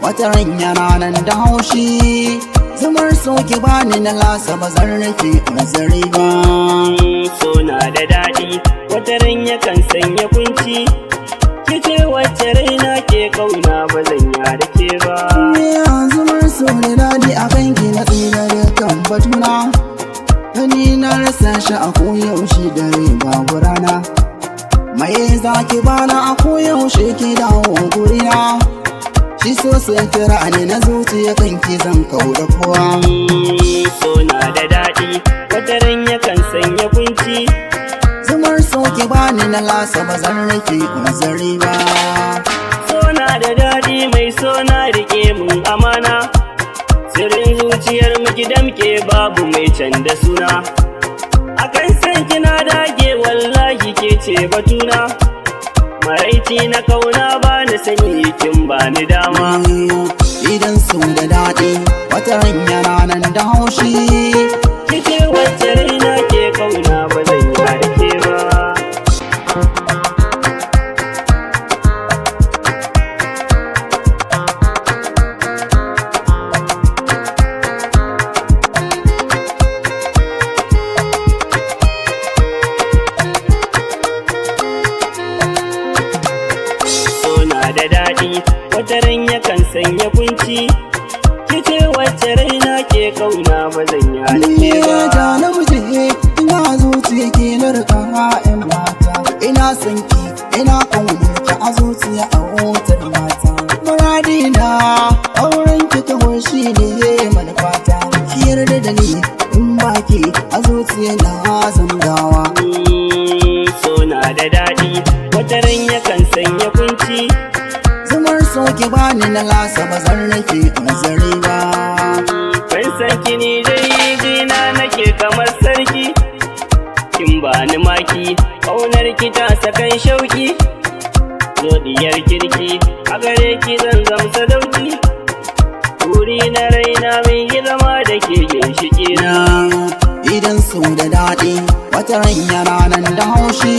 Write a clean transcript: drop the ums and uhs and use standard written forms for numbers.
wata ran yana nan da haushi. Zumar soki bani na lasa ba zan rufe nazari ba. So na da daɗi wata ran yakan sanya kunci. Kice wacce raina ke kauna ba zan ya da ke ba. Zumar so da daɗi a kanki na tsira da kan batuna. Gani na rasa shi a koyaushe dare babu rana. Mai zaki bana a koyaushe ki dawo gurina. Shi so kira ne na zuciya kanki zan kauda kowa. So na da daɗi wata ran yakan sanya kunci. Zumar soki bani na lasa ba zan rufe nazari ba. So na da daɗi mai so na rike mun amana. Sirrin zuciyar mu ki damke babu mai canza suna. Akan san kina dage wallahi ke ce batuna. Maraici na kauna ba na sani kin ba ni dama. Idan su da daɗi wata ran yana nan da haushi. Kice wacce raina ke kauna ba zan yi da ke ba. Da daɗi wata ran yakan sanya kunci. Kice wacce raina ke kauna ba zan yi halke ba. Ja na muje ina zuciya ke na rika ƴan mata. Ina son ki ina kaunar ki a zuciya a wutar mata. Muradi na auren ki kawai shi ne manufata. Ki yarda da ni in baki a zuciya na zangawa. So na da daɗi wata ran yakan sanya kunci. Zumar soki bani na lasa ba zan rufe nazari ba. Ban san ki ni dai jina nake kamar sarki. Kin bani maki ƙaunar ki ta sakan shauki. Zodiyar kirki a gare ki zan zamsa dauki. Wuri na raina mai girma da ke ginshiki na. Idan su da daɗi wata ran yana nan da haushi.